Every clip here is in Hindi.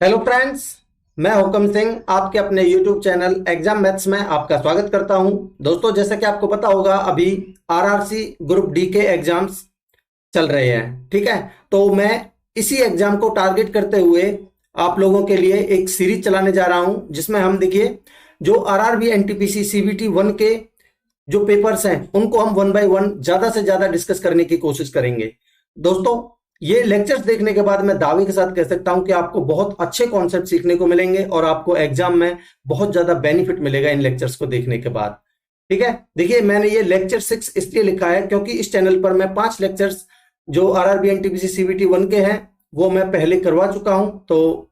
हेलो फ्रेंड्स, मैं हुकम सिंह आपके अपने यूट्यूब चैनल एग्जाम मैथ्स में आपका स्वागत करता हूं। दोस्तों, जैसा कि आपको पता होगा, अभी आरआरसी ग्रुप डी के एग्जाम्स चल रहे हैं। ठीक है, तो मैं इसी एग्जाम को टारगेट करते हुए आप लोगों के लिए एक सीरीज चलाने जा रहा हूं, जिसमें हम देखिए जो आरआरबी एनटीपीसी सीबीटी 1 के जो पेपर्स हैं उनको हम वन बाय वन ज्यादा से ज्यादा डिस्कस करने की कोशिश करेंगे। दोस्तों, ये लेक्चर्स देखने के बाद मैं दावे के साथ कह सकता हूं कि आपको बहुत अच्छे कॉन्सेप्ट सीखने को मिलेंगे और आपको एग्जाम में बहुत ज्यादा बेनिफिट मिलेगा इन लेक्चर्स को देखने के बाद। ठीक है, देखिए मैंने ये लेक्चर 6 इसलिए लिखा है क्योंकि इस चैनल पर मैं 5 लेक्चर्स जो आरआरबी एनटीपीसी सीबीटी 1 के हैं वो मैं पहले करवा चुका हूं। तो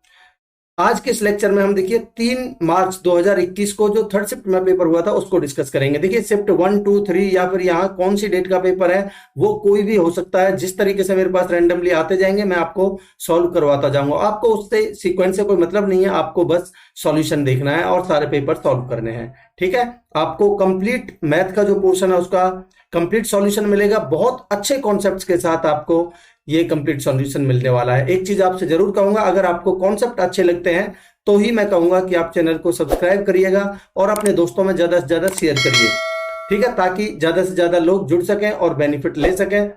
आज के इस लेक्चर में हम देखिए 3 मार्च 2021 को जो थर्ड शिफ्ट में पेपर हुआ था उसको डिस्कस करेंगे। देखिए शिफ्ट 1, 2, 3 या फिर यहाँ कौन सी डेट का पेपर है वो कोई भी हो सकता है। जिस तरीके से मेरे पास रैंडमली आते जाएंगे मैं आपको सॉल्व करवाता जाऊंगा। आपको उससे सीक्वेंस से कोई मतलब नहीं है, आपको बस सॉल्यूशन देखना है और सारे पेपर सॉल्व करने हैं। ठीक है, आपको कंप्लीट मैथ का जो पोर्शन है उसका कंप्लीट सॉल्यूशन मिलेगा। बहुत अच्छे कॉन्सेप्ट्स के साथ आपको ये कंप्लीट सॉल्यूशन मिलने वाला है। एक चीज आपसे जरूर कहूंगा, अगर आपको कॉन्सेप्ट अच्छे लगते हैं तो ही मैं कहूंगा कि आप चैनल को सब्सक्राइब करिएगा और अपने दोस्तों में ज्यादा से ज्यादा शेयर करिए। ठीक है, ताकि ज्यादा से ज्यादा लोग जुड़ सकें और बेनिफिट ले सकें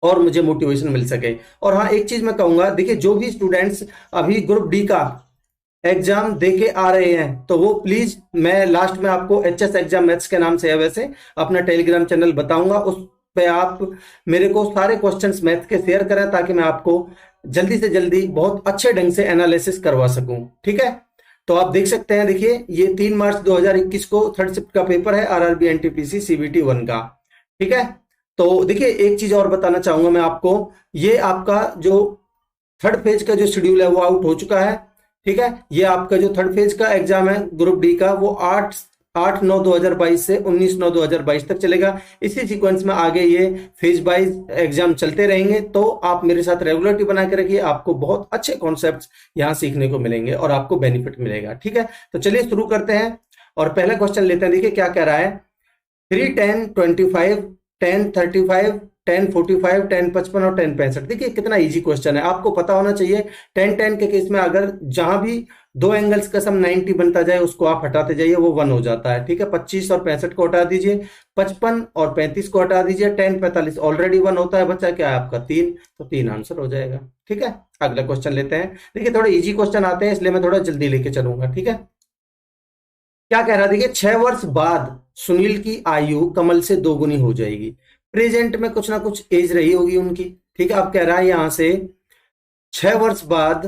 और मुझे मोटिवेशन मिल सके। और हाँ, एक चीज मैं कहूंगा, देखिए जो भी स्टूडेंट्स अभी ग्रुप डी का एग्जाम दे के आ रहे हैं तो वो प्लीज, मैं लास्ट में आपको एचएस एग्जाम मैथ्स के नाम से है वैसे अपना टेलीग्राम चैनल बताऊंगा, उस पे आप मेरे को सारे क्वेश्चंस मैथ के शेयर करें ताकि मैं आपको जल्दी से जल्दी बहुत अच्छे ढंग से एनालिसिस करवा सकूं। ठीक है, तो आप देख सकते हैं, देखिए ये 3 मार्च 2021 को थर्ड शिफ्ट का पेपर है आरआरबी एनटीपीसी सीबीटी 1 का। ठीक है, तो देखिए एक चीज और बताना चाहूंगा मैं आपको, ये आपका जो थर्ड फेज का जो शेड्यूल है वो आउट हो चुका है। ठीक है, ये आपका जो थर्ड फेज का एग्जाम है ग्रुप डी का वो 8/9/2022 से 19/9/2022 तक चलेगा। इसी सीक्वेंस में आगे ये फेज वाइज एग्जाम चलते रहेंगे। तो आप मेरे साथ रेगुलरिटी बना के रखिए, आपको बहुत अच्छे कॉन्सेप्ट्स यहाँ सीखने को मिलेंगे और आपको बेनिफिट मिलेगा। ठीक है, तो चलिए शुरू करते हैं और पहला क्वेश्चन लेते हैं। देखिए क्या कह रहा है, 3, 10, 25, 10, 35, 10, 45, 10, 55 और 10, 65। देखिए कितना इजी क्वेश्चन है, आपको पता होना चाहिए। 10, 10 के केस में अगर जहां भी दो एंगल्स का सम 90 बनता जाए उसको आप हटाते जाइए, वो 1 हो जाता है। ठीक है, 25 और 65 को हटा दीजिए, 55 और 35 को हटा दीजिए, 10, 45 ऑलरेडी 1 होता है, बच्चा क्या है आपका 3, तो 3 आंसर हो जाएगा। ठीक है, अगला क्वेश्चन लेते हैं। देखिए थोड़े इजी क्वेश्चन आते हैं इसलिए मैं थोड़ा जल्दी लेके चलूंगा। ठीक है, क्या कह रहा है, देखिए 6 वर्ष बाद सुनील की आयु कमल से दोगुनी हो जाएगी। प्रेजेंट में कुछ ना कुछ एज रही होगी उनकी। ठीक है, अब कह रहा है यहां से 6 वर्ष बाद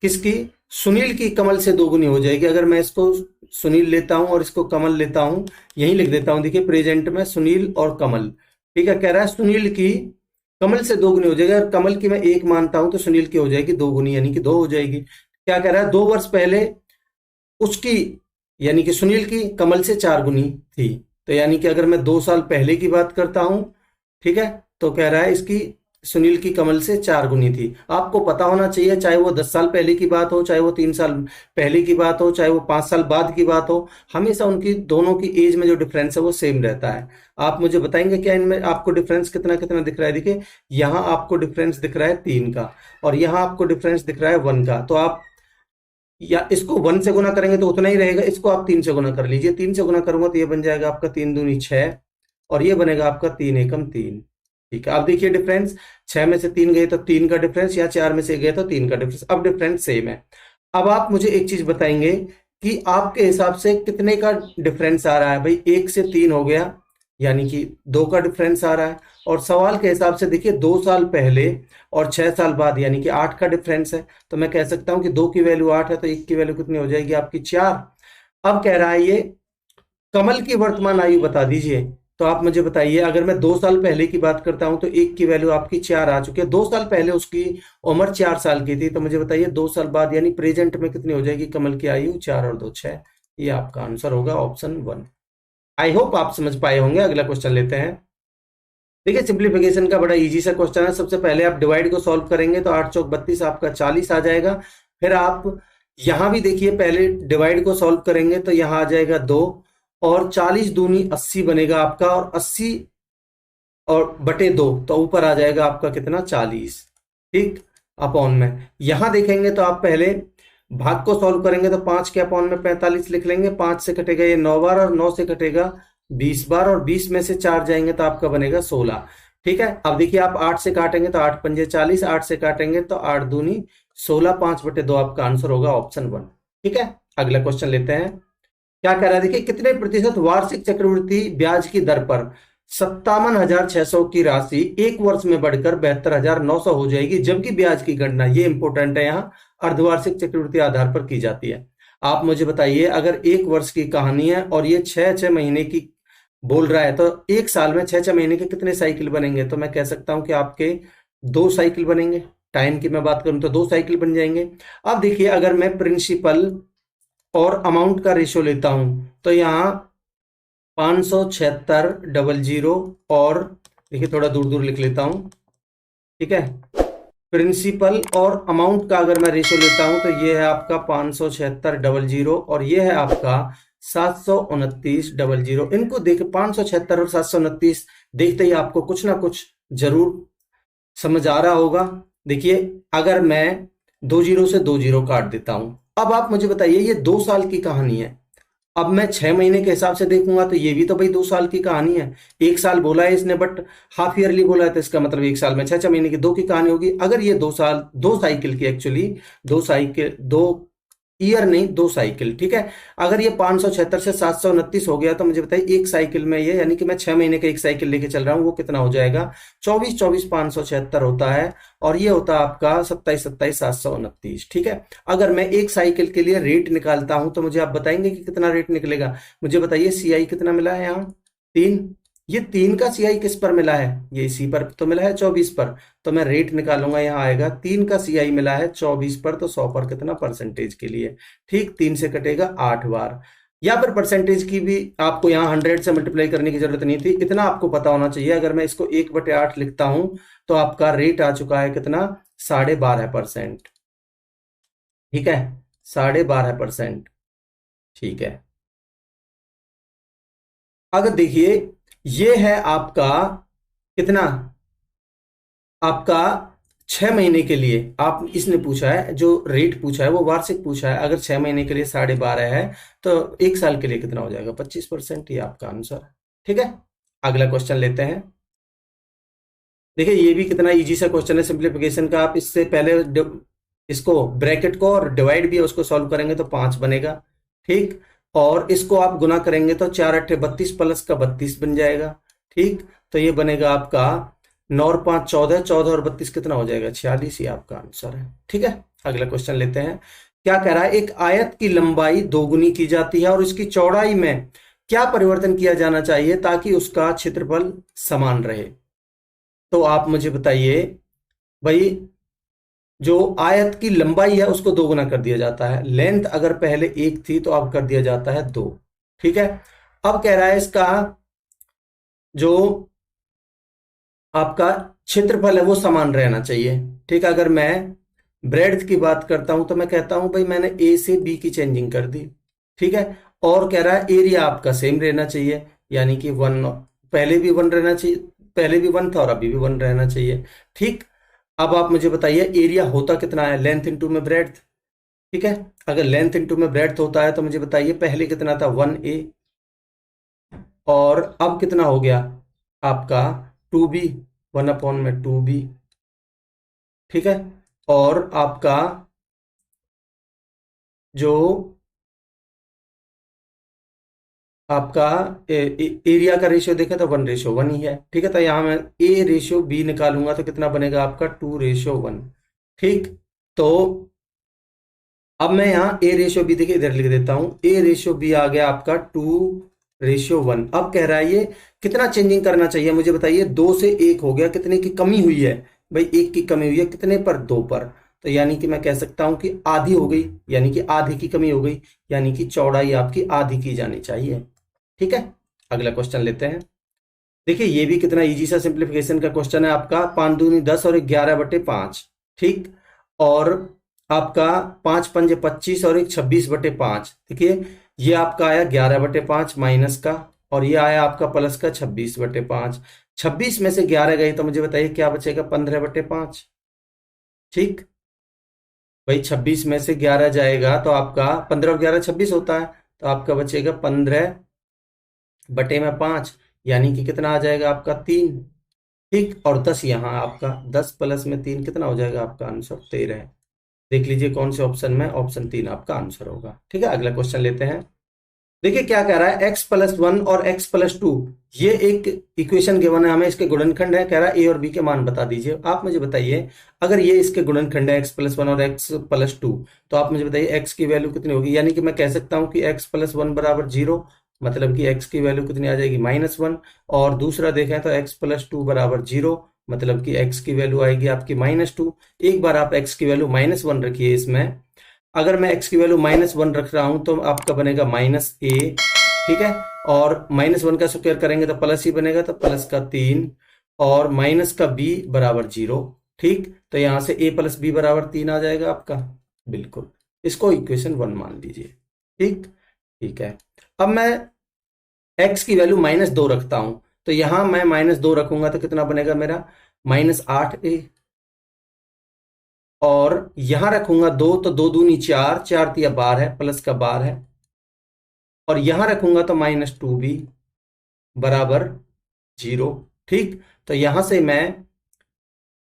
किसकी, सुनील की कमल से दोगुनी हो जाएगी। अगर मैं इसको सुनील लेता हूं और इसको कमल लेता हूं, यही लिख देता हूं, देखिए प्रेजेंट में सुनील और कमल। ठीक है, कह रहा है सुनील की कमल से दोगुनी हो जाएगी। अगर कमल की मैं 1 मानता हूं तो सुनील की हो जाएगी दोगुनी, यानी कि 2 हो जाएगी। क्या कह रहा है, 2 वर्ष पहले उसकी यानी कि सुनील की कमल से 4 गुनी थी। तो यानी कि अगर मैं 2 साल पहले की बात करता हूं, ठीक है, तो कह रहा है इसकी सुनील की कमल से 4 गुनी थी। आपको पता होना चाहिए, चाहे वो 10 साल पहले की बात हो, चाहे वो 3 साल पहले की बात हो, चाहे वो 5 साल बाद की बात हो, हमेशा उनकी दोनों की एज में जो डिफरेंस है वो सेम रहता है। आप मुझे बताएंगे क्या इनमें आपको डिफरेंस कितना कितना दिख रहा है। देखिए यहाँ आपको डिफरेंस दिख रहा है 3 का और यहाँ आपको डिफरेंस दिख रहा है 1 का। तो आप या इसको 1 से गुना करेंगे तो उतना ही रहेगा, इसको आप 3 से गुना कर लीजिए। 3 से गुना करूंगा तो ये बन जाएगा आपका 3 दूनी 6 और ये बनेगा आपका 3 एकम 3। ठीक है, अब देखिए डिफरेंस, 6 में से 3 गए तो 3 का डिफरेंस, या 4 में से गए तो 3 का डिफरेंस। अब डिफरेंस सेम है। अब आप मुझे एक चीज बताएंगे कि आपके हिसाब से कितने का डिफरेंस आ रहा है। भाई 1 से 3 हो गया यानी कि 2 का डिफरेंस आ रहा है। और सवाल के हिसाब से देखिए 2 साल पहले और 6 साल बाद यानी कि 8 का डिफरेंस है। तो मैं कह सकता हूं कि 2 की वैल्यू 8 है तो 1 की वैल्यू कितनी हो जाएगी आपकी 4। अब कह रहा है ये कमल की वर्तमान आयु बता दीजिए। तो आप मुझे बताइए, अगर मैं 2 साल पहले की बात करता हूं तो 1 की वैल्यू आपकी 4 आ चुकी है। 2 साल पहले उसकी उम्र 4 साल की थी। तो मुझे बताइए 2 साल बाद यानी प्रेजेंट में कितनी हो जाएगी कमल की आयु, 4 और 2 6। ये आपका आंसर होगा ऑप्शन 1। आई होप आप समझ पाए होंगे। अगला क्वेश्चन लेते हैं। देखिए सिंप्लीफिकेशन का बड़ा इजी सा क्वेश्चन है। सबसे पहले आप डिवाइड को सॉल्व करेंगे तो 8 चौक 32 आपका 40 आ जाएगा। फिर आप यहां भी देखिए पहले डिवाइड को सॉल्व करेंगे तो यहां आ जाएगा 2 और 40 दूनी 80 बनेगा आपका, और 80 और बटे 2 तो ऊपर आ जाएगा आपका कितना 40। ठीक, अपॉन में यहां देखेंगे तो आप पहले भाग को सॉल्व करेंगे तो 5 के अपॉन में 45 लिख लेंगे, 5 से कटेगा ये 9 बार और 9 से कटेगा 20 बार और 20 में से 4 जाएंगे तो आपका बनेगा 16। ठीक है, अब देखिए आप 8 से काटेंगे तो 8 पंजे 40, 8 से काटेंगे तो 8 दूनी 16, 5/2 आपका आंसर होगा ऑप्शन 1। ठीक है, अगला क्वेश्चन लेते हैं। क्या कह रहा है देखिए, कितने प्रतिशत वार्षिक चक्रवृद्धि ब्याज की दर पर 57,600 की राशि एक वर्ष में बढ़कर 72,900 हो जाएगी, जबकि ब्याज की गणना, ये इंपॉर्टेंट है, यहाँ अर्धवार्षिक चक्रवृद्धि आधार पर की जाती है। आप मुझे बताइए, अगर एक वर्ष की कहानी है और ये 6-6 महीने की बोल रहा है, तो एक साल में 6-6 महीने के कितने साइकिल बनेंगे? तो मैं कह सकता हूं कि आपके 2 साइकिल बनेंगे। टाइम की मैं बात करूं तो 2 साइकिल बन जाएंगे। अब देखिए, अगर मैं प्रिंसिपल और अमाउंट का रेशियो लेता हूं तो यहाँ 576,000 और देखिए थोड़ा दूर दूर लिख लेता हूं। ठीक है, प्रिंसिपल और अमाउंट का अगर मैं रेशियो लेता हूं तो ये है आपका 576,000 और ये है आपका 729,000। इनको देख 576 और 729 देखते ही आपको कुछ ना कुछ जरूर समझ आ रहा होगा। देखिए, अगर मैं 2 जीरो से 2 जीरो काट देता हूं, अब आप मुझे बताइए, ये 2 साल की कहानी है। अब मैं 6 महीने के हिसाब से देखूंगा तो ये भी तो भाई 2 साल की कहानी है। एक साल बोला है इसने, बट हाफ ईयरली बोला है, तो इसका मतलब एक साल में 6-6 महीने की 2 की कहानी होगी। अगर ये 2 साल 2 साइकिल की, एक्चुअली 2 साइकिल 2 ईयर नहीं 2 साइकिल। ठीक है, अगर ये 576 से 729 हो गया तो मुझे बताइए एक साइकिल में ये, यानी कि मैं 6 महीने का एक साइकिल लेके चल रहा हूं, वो कितना हो जाएगा? 24 576 होता है और ये होता है आपका 27 729। ठीक है, अगर मैं एक साइकिल के लिए रेट निकालता हूं तो मुझे आप बताएंगे कि कितना रेट निकलेगा? मुझे बताइए, सीआई कितना मिला है यहाँ? 3। ये 3 का सीआई किस पर मिला है? ये इसी पर तो मिला है, 24 पर। तो मैं रेट निकालूंगा, यहाँ आएगा 3 का सीआई मिला है 24 पर, तो 100 पर कितना परसेंटेज के लिए? ठीक, 3 से कटेगा 8 बार। या फिर परसेंटेज की भी आपको यहाँ 100 से मल्टीप्लाई करने की जरूरत नहीं थी, इतना आपको पता होना चाहिए। अगर मैं इसको 1/8 लिखता हूं तो आपका रेट आ चुका है कितना? 12.5%। ठीक है, 12.5%। ठीक है, अगर देखिए, ये है आपका कितना, आपका 6 महीने के लिए आप, इसने पूछा है जो रेट पूछा है वो वार्षिक पूछा है। अगर 6 महीने के लिए 12.5 है तो एक साल के लिए कितना हो जाएगा? 25%। ये आपका आंसर है। ठीक है, अगला क्वेश्चन लेते हैं। देखिए, ये भी कितना इजी सा क्वेश्चन है सिंप्लीफिकेशन का। आप इससे पहले इसको ब्रैकेट को और डिवाइड भी है उसको सॉल्व करेंगे तो 5 बनेगा। ठीक, और इसको आप गुना करेंगे तो 4 8 32 प्लस का 32 बन जाएगा। ठीक, तो ये बनेगा आपका 9 और 5 14, 14 और 32 कितना हो जाएगा? 46। ये आपका आंसर है। ठीक है, अगला क्वेश्चन लेते हैं। क्या कह रहा है, एक आयत की लंबाई दोगुनी की जाती है और इसकी चौड़ाई में क्या परिवर्तन किया जाना चाहिए ताकि उसका क्षेत्रफल समान रहे? तो आप मुझे बताइए भाई, जो आयत की लंबाई है उसको दोगुना कर दिया जाता है। लेंथ अगर पहले 1 थी तो अब कर दिया जाता है 2। ठीक है, अब कह रहा है इसका जो आपका क्षेत्रफल है वो समान रहना चाहिए। ठीक है, अगर मैं ब्रेड्थ की बात करता हूं तो मैं कहता हूं भाई मैंने ए से बी की चेंजिंग कर दी। ठीक है, और कह रहा है एरिया आपका सेम रहना चाहिए, यानी कि 1, पहले भी 1 रहना चाहिए, पहले भी 1 था और अभी भी 1 रहना चाहिए। ठीक, अब आप मुझे बताइए एरिया होता कितना है? लेंथ इंटू में ब्रेड्थ। ठीक है, अगर लेंथ इंटू में ब्रेड्थ होता है तो मुझे बताइए पहले कितना था? 1a, और अब कितना हो गया आपका? 2b, 1/2b। ठीक है, और आपका जो आपका एरिया का रेशियो देखा तो 1:1 ही है। ठीक है, तो यहां मैं ए रेशियो बी निकालूंगा तो कितना बनेगा आपका? 2:1। ठीक, तो अब मैं यहाँ ए रेशियो बी, देखिए इधर लिख देता हूं, ए रेशियो बी आ गया आपका 2:1। अब कह रहा है ये कितना चेंजिंग करना चाहिए? मुझे बताइए, 2 से 1 हो गया, कितने की कमी हुई है भाई? 1 की कमी हुई है, कितने पर? 2 पर। तो यानी कि मैं कह सकता हूं कि आधी हो गई, यानी कि आधी की कमी हो गई, यानी कि चौड़ाई आपकी आधी की जानी चाहिए। ठीक है, अगला क्वेश्चन लेते हैं। देखिए, ये भी कितना इजी सा सिंप्लीफिकेशन का क्वेश्चन है आपका। 5 दूनी 10 और 11/5। ठीक, और आपका 5 पंजे 25 और 26/5। देखिए, ये आपका आया 11/5 माइनस का, और ये आया आपका प्लस का 26/5। 26 में से 11 गई तो मुझे बताइए क्या बचेगा? 15/5। ठीक, भाई 26 में से 11 जाएगा तो आपका 15 और 11 26 होता है, तो आपका बचेगा 15/5, यानी कि कितना आ जाएगा आपका 3। ठीक, और 10 यहाँ आपका 10 प्लस में 3 कितना हो जाएगा आपका आंसर 13 है। देख लीजिए कौन से ऑप्शन में, ऑप्शन 3 आपका आंसर होगा। ठीक है, अगला क्वेश्चन लेते हैं। देखिए क्या कह रहा है, x+1 और x+2, ये एक इक्वेशन गिवन है हमें, इसके गुणनखंड है। कह रहा है ए और बी के मान बता दीजिए। आप मुझे बताइए, अगर ये इसके गुणनखंड है x+1 और x+2, तो आप मुझे बताइए x की वैल्यू कितनी होगी। यानी कि मैं कह सकता हूं कि x+1 बराबर 0, मतलब कि x की वैल्यू कितनी आ जाएगी -1। और दूसरा देखें तो x+2 बराबर 0, मतलब कि x की वैल्यू आएगी आपकी -2। एक बार आप x की वैल्यू -1 रखिए इसमें। अगर मैं x की वैल्यू -1 रख रहा हूं तो आपका बनेगा -a। ठीक है, और -1 का स्क्वायर करेंगे तो प्लस ही बनेगा, तो प्लस का 3 और माइनस का b बराबर 0। ठीक, तो यहां से a + b बराबर 3 आ जाएगा आपका। बिल्कुल, इसको इक्वेशन 1 मान लीजिए। ठीक, ठीक है। अब मैं x की वैल्यू -2 रखता हूं, तो यहां मैं -2 रखूंगा तो कितना बनेगा मेरा -8a। और यहां रखूंगा 2, तो 2 दूनी 4, 4 तिया 12 है, प्लस का 12 है। और यहां रखूंगा तो -2b बराबर 0। ठीक, तो यहां से मैं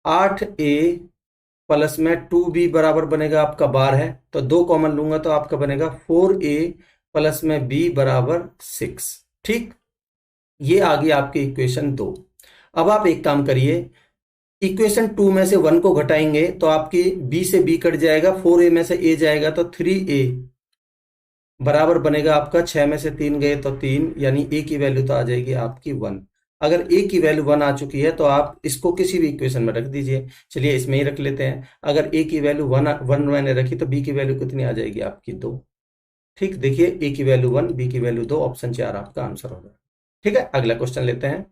8a प्लस में 2b बराबर बनेगा आपका 12 है, तो 2 कॉमन लूंगा तो आपका बनेगा 4a प्लस में b बराबर 6। ठीक, ये आ गई आपकी इक्वेशन 2। अब आप एक काम करिए, इक्वेशन 2 में से 1 को घटाएंगे तो आपकी b से b कट जाएगा, 4a में से a जाएगा तो 3a बराबर बनेगा आपका 6 में से 3 गए तो 3, यानी a की वैल्यू तो आ जाएगी आपकी 1। अगर a की वैल्यू 1 आ चुकी है तो आप इसको किसी भी इक्वेशन में रख दीजिए। चलिए इसमें ही रख लेते हैं। अगर a की वैल्यू 1 मैंने रखी तो b की वैल्यू कितनी आ जाएगी आपकी 2। ठीक, देखिए a की वैल्यू 1, b की वैल्यू 2, ऑप्शन 4 आपका आंसर होगा। ठीक है, अगला क्वेश्चन लेते हैं।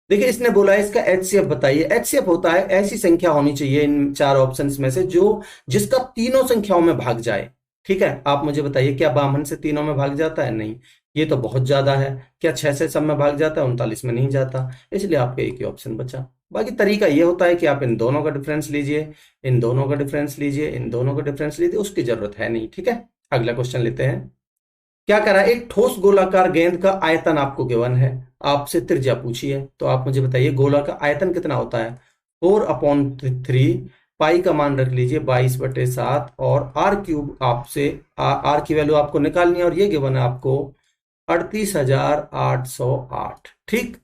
देखिए इसने बोला है इसका एचसीएफ बताइए। एचसीएफ होता है ऐसी संख्या होनी चाहिए इन 4 ऑप्शंस में से जो जिसका तीनों संख्याओं में भाग जाए। ठीक है, आप मुझे बताइए क्या 52 से तीनों में भाग जाता है? नहीं, ये तो बहुत ज्यादा है। क्या 6 से सब में भाग जाता है? 39 में नहीं जाता, इसलिए आपका एक ही ऑप्शन बचा। बाकी तरीका ये होता है कि आप इन दोनों का डिफरेंस लीजिए, इन दोनों का डिफरेंस लीजिए, इन दोनों का डिफरेंस लीजिए, उसकी जरूरत है नहीं। ठीक है, अगला क्वेश्चन लेते हैं। क्या करा, एक ठोस गोलाकार गेंद का आयतन आपको गिवन है, आपसे त्रिज्या पूछी है, तो आप मुझे बताइए गोला का आयतन कितना होता है? 4/3, पाई का मान रख लीजिए 22/7, और r³ आपसे आर की वैल्यू आपको निकालनी है, और ये गिवन है आपको 38,808। ठीक,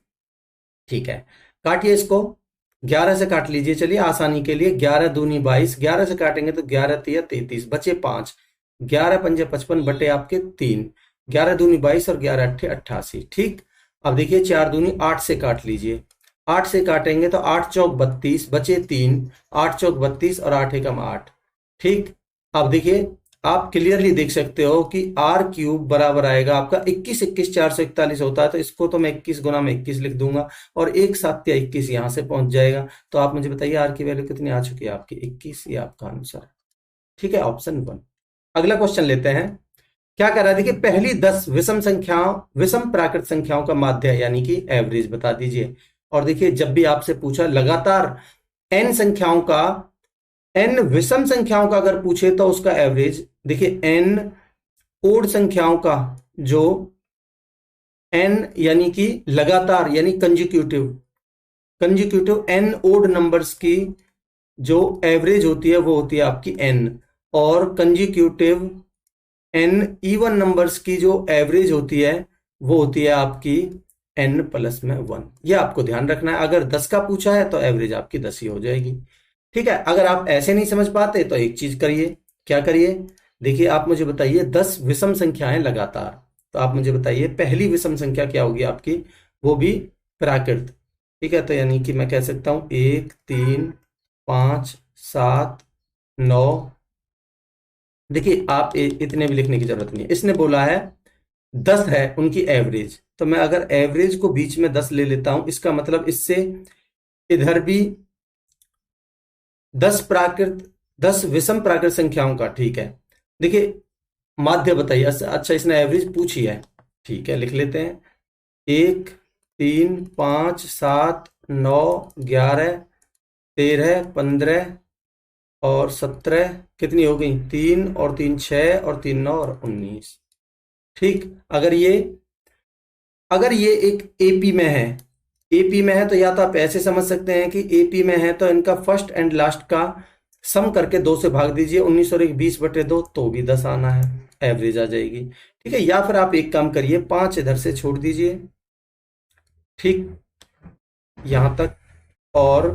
ठीक है, काटिए इसको। 11 से काट लीजिए, चलिए आसानी के लिए। 11 दूनी 22, 11 से काटेंगे तो 11 तिया 33, बचे 5, 11 पंजे 55 बटे आपके 3, 11 दूनी 22 और 11 अट्ठे 88। ठीक, अब देखिए 4 दूनी 8 से काट लीजिए। 8 से काटेंगे तो 8 चौक 32, बचे 3, 8 चौक 32 और 8 एकम 8। ठीक, अब देखिए आप क्लियरली देख सकते हो कि r³ बराबर आएगा आपका 21, 21 441 होता है, तो इसको तो मैं 21 गुना में 21 लिख दूंगा, और 1 7 या 21 यहां से पहुंच जाएगा। तो आप मुझे बताइए r की वैल्यू कितनी आ चुकी है आपकी 21, ये आपका आंसर है। ठीक है, ऑप्शन 1। अगला क्वेश्चन लेते हैं। क्या कर रहा है, देखिए पहली 10 विषम संख्याओं, विषम प्राकृत संख्याओं का माध्य यानी कि एवरेज बता दीजिए। और देखिए जब भी आपसे पूछा लगातार n संख्याओं का, n विषम संख्याओं का अगर पूछे तो उसका एवरेज, देखिए n ओड संख्याओं का, जो n यानी कि लगातार यानी consecutive, consecutive n odd numbers की जो एवरेज होती है वो होती है आपकी n, और कंजिक्यूटिव n इवन नंबर्स की जो एवरेज होती है वो होती है आपकी n+1। ये आपको ध्यान रखना है, अगर 10 का पूछा है तो एवरेज आपकी 10 ही हो जाएगी। ठीक है, अगर आप ऐसे नहीं समझ पाते तो एक चीज करिए। क्या करिए, देखिए आप मुझे बताइए 10 विषम संख्याएं लगातार, तो आप मुझे बताइए पहली विषम संख्या क्या होगी आपकी, वो भी प्राकृत। ठीक है, तो यानी कि मैं कह सकता हूं 1 3 5 7 9। देखिए आप इतने भी लिखने की जरूरत नहीं है, इसने बोला है 10 है उनकी एवरेज, तो मैं अगर एवरेज को बीच में 10 ले लेता हूं, इसका मतलब इससे इधर भी 10 प्राकृत, 10 विषम प्राकृत संख्याओं का। ठीक है, देखिए माध्य बताइए। अच्छा इसने एवरेज पूछी है, ठीक है लिख लेते हैं। 1 3 5 7 9 11 13 15 और 17 कितनी हो गई, 3 और 3 6 और 3 9 और 19। ठीक, अगर ये एक एपी में है, एपी में है तो या तो आप ऐसे समझ सकते हैं कि एपी में है तो इनका फर्स्ट एंड लास्ट का सम करके 2 से भाग दीजिए, 19 और 1 20/2, तो भी 10 आना है, एवरेज आ जाएगी। ठीक है, या फिर आप एक काम करिए, 5 इधर से छोड़ दीजिए, ठीक, यहां तक, और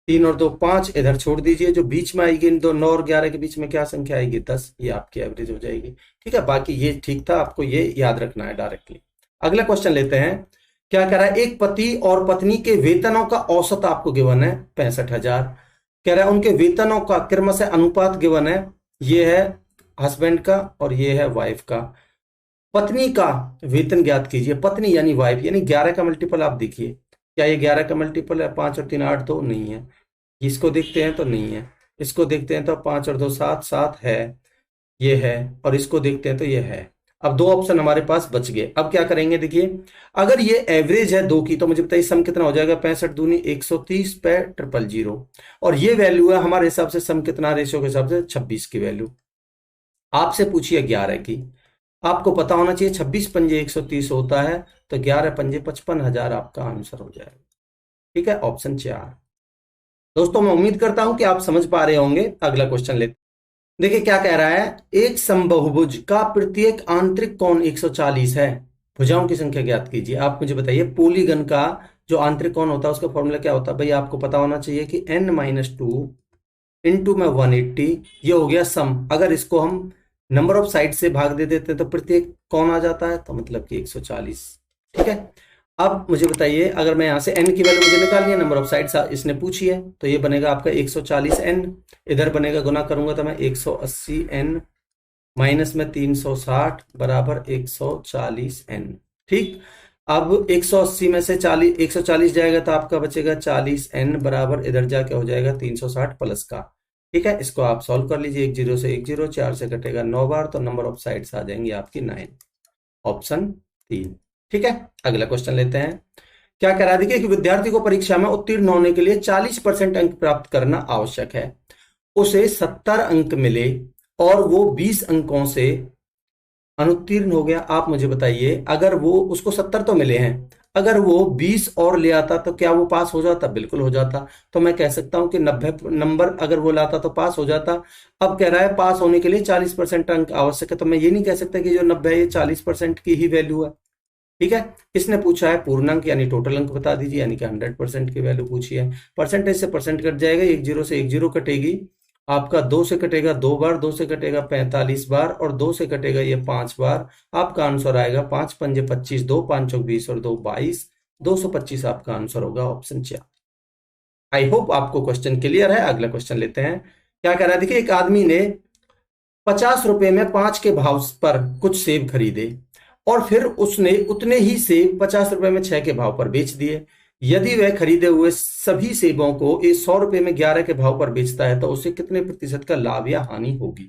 3 और 2 5 इधर छोड़ दीजिए, जो बीच में आएगी इन दो 9 और 11 के बीच में क्या संख्या आएगी, 10, ये आपकी एवरेज हो जाएगी। ठीक है, बाकी ये ठीक था, आपको ये याद रखना है डायरेक्टली। अगला क्वेश्चन लेते हैं। क्या कह रहा है, एक पति और पत्नी के वेतनों का औसत आपको गिवन है 65,000। कह रहा है उनके वेतनों का क्रमशः अनुपात गिवन है, ये है हस्बैंड का और ये है वाइफ का। पत्नी का वेतन ज्ञात कीजिए, पत्नी यानी वाइफ, यानी 11 का मल्टीपल आप देखिए, क्या ये 11 का मल्टीपल है, 5 और 3 8 2 नहीं है, इसको देखते हैं तो नहीं है, इसको देखते हैं तो 5 और 2 7 7 है, ये है, और इसको देखते हैं तो ये है। अब दो ऑप्शन हमारे पास बच गए, अब क्या करेंगे, देखिए अगर ये एवरेज है दो की तो मुझे बताइए सम कितना हो जाएगा, 65 दूनी 130 पे 000, और ये वैल्यू है हमारे हिसाब से सम कितना, रेशियो के हिसाब से 26 की वैल्यू। आपसे पूछिए 11 की, आपको पता होना चाहिए 26 पंजे 130 होता है, तो 11 पंजे 55,000 आपका आंसर हो जाएगा। ठीक है, ऑप्शन 4। दोस्तों मैं उम्मीद करता हूं कि आप समझ पा रहे होंगे। अगला क्वेश्चन लेते, देखिए क्या कह रहा है, एक समबाहुभुज का प्रत्येक आंतरिक कोण 140 है, भुजाओं की संख्या ज्ञात कीजिए। आप मुझे बताइए पॉलीगन का जो आंतरिक कोण होता है उसका फॉर्मूला क्या होता है, भाई आपको पता होना चाहिए कि n-2 इंटू में 180, ये हो गया सम। अगर इसको हम नंबर ऑफ साइड से भाग दे देते हैं तो प्रत्येक कौन आ जाता है, तो मतलब कि 140। ठीक है, अब मुझे बताइए अगर मैं यहां से n की वैल्यू मुझे निकालनी है, नंबर ऑफ साइड्स इसने पूछी है, तो ये बनेगा आपका 140n, इधर बनेगा गुना करूंगा तो मैं 180n माइनस में 360 बराबर 140n। ठीक, अब 180 में से 140 जाएगा तो आपका बचेगा 40n बराबर, इधर जाके हो जाएगा 360 प्लस का। ठीक है, इसको आप सॉल्व कर लीजिए, 1 0 से 1 0, 4 से कटेगा 9 बार, तो नंबर ऑफ साइड्स आ जाएंगी आपकी 9, ऑप्शन 3। ठीक है, अगला क्वेश्चन लेते हैं। क्या कह रहा है, देखिए कि विद्यार्थी को परीक्षा में उत्तीर्ण होने के लिए 40% अंक प्राप्त करना आवश्यक है, उसे 70 अंक मिले और वो 20 अंकों से अनुत्तीर्ण हो गया। आप मुझे बताइए अगर वो, उसको 70 तो मिले हैं, अगर वो 20 और ले आता तो क्या वो पास हो जाता, बिल्कुल हो जाता। तो मैं कह सकता हूं कि 90 नंबर अगर वो लाता तो पास हो जाता। अब कह रहा है पास होने के लिए 40% अंक आवश्यक है, तो मैं ये नहीं कह सकता कि जो 90 है ये 40% की ही वैल्यू है। ठीक है, इसने पूछा है पूर्णांक यानी टोटल अंक बता दीजिए, यानी कि 100% की वैल्यू पूछी है। परसेंटेज से परसेंट कट जाएगा, 1 0 से 1 0 कटेगी, आपका 2 से कटेगा 2 बार, 2 से कटेगा 45 बार, और 2 से कटेगा ये 5 बार। आपका आंसर आएगा 5 पंजे 25, 2 5 चौक 20 और 2 22, 225 आपका आंसर होगा, ऑप्शन 4। आई होप आपको क्वेश्चन क्लियर है। अगला क्वेश्चन लेते हैं। क्या कह रहा है, देखिए एक आदमी ने 50 रुपए में 5 के भाव पर कुछ सेब खरीदे और फिर उसने उतने ही सेब 50 रुपए में 6 के भाव पर बेच दिए। यदि वह खरीदे हुए सभी सेबों को 100 रुपए में 11 के भाव पर बेचता है तो उसे कितने प्रतिशत का लाभ या हानि होगी।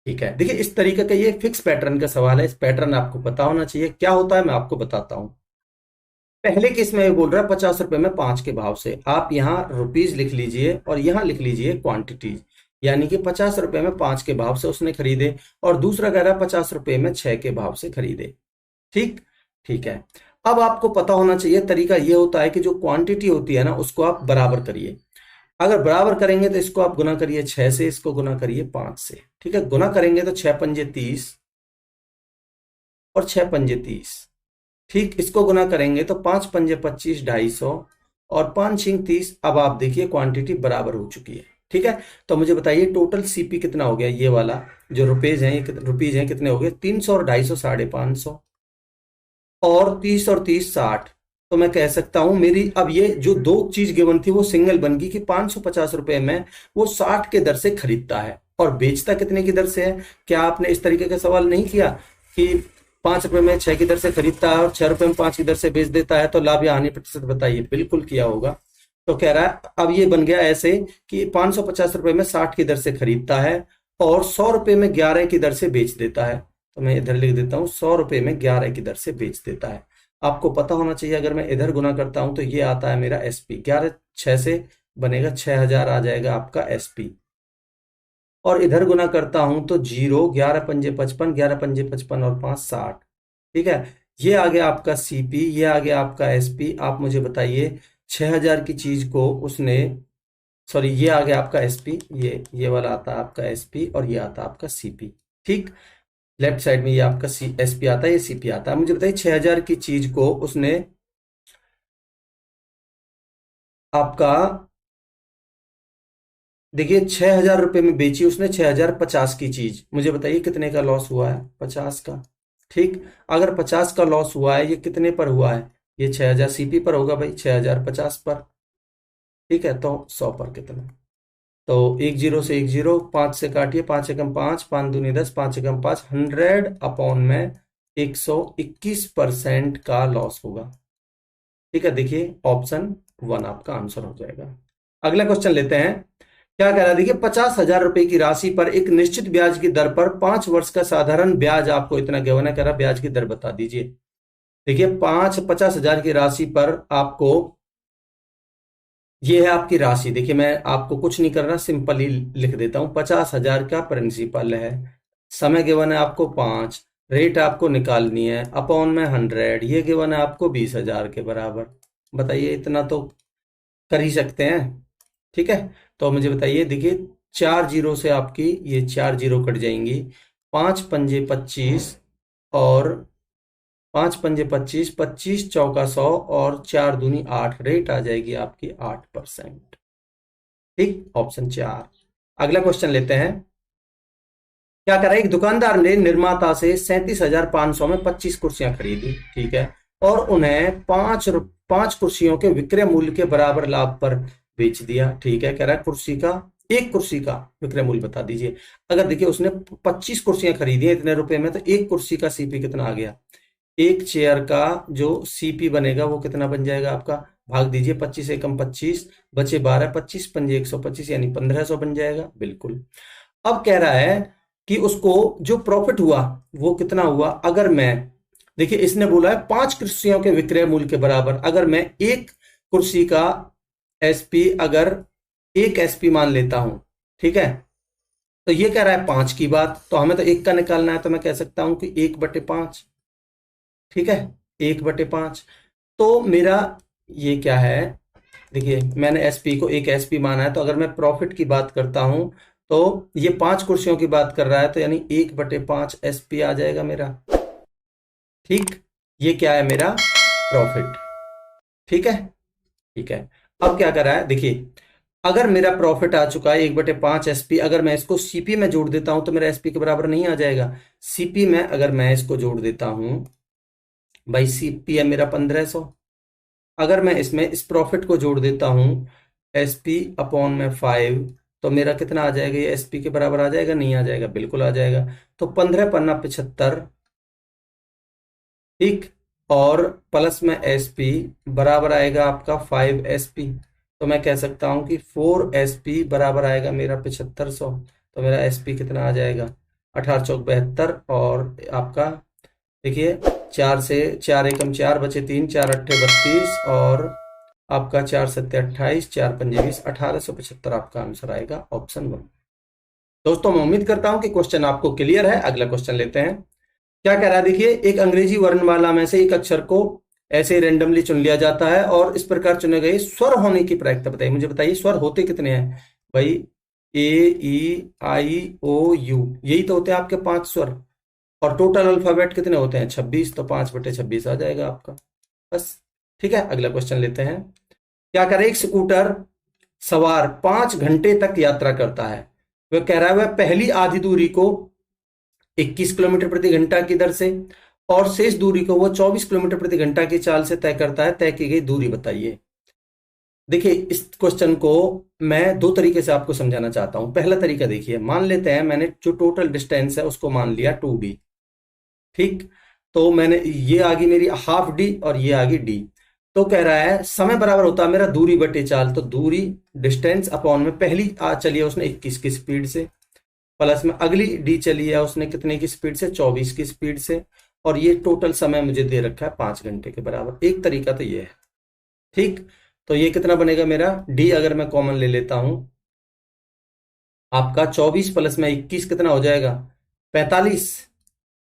ठीक है, देखिए इस तरीके का ये फिक्स पैटर्न का सवाल है, इस पैटर्न आपको पता होना चाहिए। क्या होता है मैं आपको बताता हूं। पहले केस में बोल रहा है 50 रुपए में 5 के भाव से, आप यहां रुपीज लिख लीजिए और यहां लिख लीजिए क्वांटिटीज, यानी कि 50 रुपए में 5 के भाव से उसने खरीदे, और दूसरा कह रहा है 50 रुपए में 6 के भाव से खरीदे। ठीक, ठीक है। अब आपको पता होना चाहिए तरीका ये होता है कि जो क्वांटिटी होती है ना उसको आप बराबर करिए। अगर बराबर करेंगे तो इसको आप गुना करिए 6 से, इसको गुना करिए 5 से। ठीक है, गुना करेंगे तो 6 पंजे 30 और 6 पंजे 30। ठीक, इसको गुना करेंगे तो 5 पंजे 25, 250 और 5 छिंग 30। अब आप देखिए क्वांटिटी बराबर हो चुकी है। ठीक है, तो मुझे बताइए टोटल सीपी कितना हो गया, ये वाला जो रुपीज है, ये रुपीज है कितने हो गए, 300 और 250 550, और 30 और 30 60। तो मैं कह सकता हूं मेरी अब ये जो दो चीज गिवन थी वो सिंगल बन गई कि 550 रुपए में वो 60 के दर से खरीदता है और बेचता कितने की दर से है। क्या आपने इस तरीके का सवाल नहीं किया कि 5 रुपए में 6 की दर से खरीदता है और 6 रुपए में 5 की दर से बेच देता है, तो लाभ या हानि प्रतिशत बताइए। बिल्कुल किया होगा। तो कह रहा है अब ये बन गया ऐसे कि 550 रुपए में 60 की दर से खरीदता है और 100 रुपए में 11 की दर से बेच देता है। तो मैं इधर लिख देता हूं 100 रुपए में 11 की दर से बेच देता है। आपको पता होना चाहिए अगर मैं इधर गुना करता हूं तो ये आता है मेरा एसपी, 11 6 से बनेगा 6000 आ जाएगा आपका एसपी। और इधर गुना करता हूं तो 0, 11 पंजे 55, 11 पंजे 55 और 5 60। ठीक है, ये आ गया आपका सीपी, ये आ गया आपका एसपी। आप मुझे बताइए 6000 की चीज को उसने, सॉरी ये आ गया आपका एसपी, ये वाला आता है आपका एसपी और ये आता है आपका सीपी। ठीक, लेफ्ट साइड में ये आपका सी एसपी आता है, ये सीपी आता है। मुझे बताइए 6000 की चीज को उसने आपका, देखिए 6000 रुपये में बेची उसने 6050 की चीज। मुझे बताइए कितने का लॉस हुआ है? 50 का। ठीक, अगर 50 का लॉस हुआ है, ये कितने पर हुआ है? ये 6000 सीपी पर होगा भाई, 6050 पर। ठीक है, तो 100 पर कितना? तो एक जीरो से एक जीरो, 5 से काटिए, 5 एकम 5, 5 दूनी 10, 5 एकम 5, 100 अपॉन में 121% का लॉस होगा। ठीक है, देखिए ऑप्शन 1 आपका आंसर हो जाएगा। अगला क्वेश्चन लेते हैं। क्या कह रहा है, देखिए 50,000 रुपए की राशि पर एक निश्चित ब्याज की दर पर 5 वर्ष का साधारण ब्याज आपको इतना गिवन है। कह रहा ब्याज की दर बता दीजिए। देखिए 50,000 की राशि पर आपको, ये है आपकी राशि। देखिए मैं आपको कुछ नहीं कर रहा, सिंपल ही लिख देता हूं। 50,000 का प्रिंसिपल है, समय गिवन है आपको 5, रेट आपको निकालनी है, अपॉन में 100, ये गिवन है आपको 20,000 के बराबर। बताइए इतना तो कर ही सकते हैं। ठीक है, तो मुझे बताइए, देखिए 4 जीरो से आपकी ये 4 जीरो कट जाएंगी, 5 पंजे 25 और 5 पंजे 25, 25 चौका 100 और 4 दूनी 8, रेट आ जाएगी आपकी 8%। ठीक, ऑप्शन 4। अगला क्वेश्चन लेते हैं। क्या करा, एक दुकानदार ने निर्माता से 37,500 में 25 कुर्सियां खरीदी। ठीक है, और उन्हें पांच कुर्सियों के विक्रय मूल्य के बराबर लाभ पर बेच दिया। ठीक है, कह रहा है कुर्सी का, एक कुर्सी का विक्रय मूल्य बता दीजिए। अगर देखिए उसने 25 कुर्सियां खरीदी है इतने रुपए में, तो एक कुर्सी का सीपी कितना आ गया? एक चेयर का जो सीपी बनेगा वो कितना बन जाएगा आपका? भाग दीजिए, 25 एकम 25, बचे 12, 25 पंजे 125 यानी 1500 बन जाएगा। बिल्कुल। अब कह रहा है कि उसको जो प्रॉफिट हुआ वो कितना हुआ। अगर मैं, देखिए इसने बोला है 5 कुर्सियों के विक्रय मूल्य के बराबर, अगर मैं एक कुर्सी का एसपी, अगर एक एसपी मान लेता हूं, ठीक है, तो ये कह रहा है 5 की बात, तो हमें तो एक का निकालना है, तो मैं कह सकता हूं कि 1/5। ठीक है, 1/5। तो मेरा ये क्या है, देखिए मैंने एसपी को एक एसपी माना है, तो अगर मैं प्रॉफिट की बात करता हूं तो ये 5 कुर्सियों की बात कर रहा है, तो यानी 1/5 एसपी आ जाएगा मेरा। ठीक, ये क्या है मेरा? प्रॉफिट। ठीक है, ठीक है। अब क्या कर रहा है, देखिए अगर मेरा प्रॉफिट आ चुका है 1/5 एसपी, अगर मैं इसको सीपी में जोड़ देता हूं तो मेरा एसपी के बराबर नहीं आ जाएगा। सीपी में अगर मैं इसको जोड़ देता हूं, भाई सीपी है मेरा 1500, अगर मैं इसमें इस प्रॉफिट को जोड़ देता हूं एसपी अपॉन में 5, तो मेरा कितना आ जाएगा? ये एसपी के बराबर आ जाएगा? नहीं आ जाएगा? बिल्कुल आ जाएगा। तो 15 पन्ना 75, ठीक, और प्लस में एसपी बराबर आएगा आपका 5 एसपी। तो मैं कह सकता हूं कि 4 एसपी बराबर आएगा मेरा 7500। तो मेरा एसपी कितना आ जाएगा? 18 चौक 72, और आपका देखिए 4 से 4 एकम 4, बचे 3, 4 अट्ठे 32, और आपका 4 सत्ते 28, 4 पंजे 20, 1875 आपका आंसर आएगा, ऑप्शन 1। दोस्तों मैं उम्मीद करता हूं कि क्वेश्चन आपको क्लियर है। अगला क्वेश्चन लेते हैं। क्या कह रहा है, देखिए एक अंग्रेजी वर्णमाला में से एक अक्षर को ऐसे रेंडमली चुन लिया जाता है और इस प्रकार चुने गए स्वर होने की प्रायिकता बताइए। मुझे बताइए स्वर होते कितने हैं भाई? ए, ई, आई, ओ, यू, यही तो होते हैं आपके 5 स्वर। और टोटल अल्फाबेट कितने होते हैं? 26, तो 5/26 आ जाएगा आपका, बस। ठीक है, अगला क्वेश्चन लेते हैं। क्या करें, एक स्कूटर सवार 5 घंटे तक यात्रा करता है। वह कह रहा है वह पहली आधी दूरी को 21 किलोमीटर प्रति घंटा की दर से और शेष दूरी को वह 24 किलोमीटर प्रति घंटा की चाल से तय करता है। तय की गई दूरी बताइए। देखिए इस क्वेश्चन को मैं दो तरीके से आपको समझाना चाहता हूं। पहला तरीका देखिए, मान लेते हैं मैंने जो टोटल डिस्टेंस है उसको मान लिया 2d। ठीक, तो मैंने, ये आ गई मेरी हाफ डी और ये आ गई डी। तो कह रहा है समय बराबर होता है मेरा दूरी बटे चाल, तो दूरी डिस्टेंस अपॉन में पहली चली है उसने 21 की स्पीड से, प्लस में अगली डी चली है उसने कितने की स्पीड से? 24 की स्पीड से, और ये टोटल समय मुझे दे रखा है 5 घंटे के बराबर। एक तरीका तो ये है। ठीक, तो ये कितना बनेगा मेरा? डी अगर मैं कॉमन ले लेता हूं आपका 24 प्लस में 21 कितना हो जाएगा 45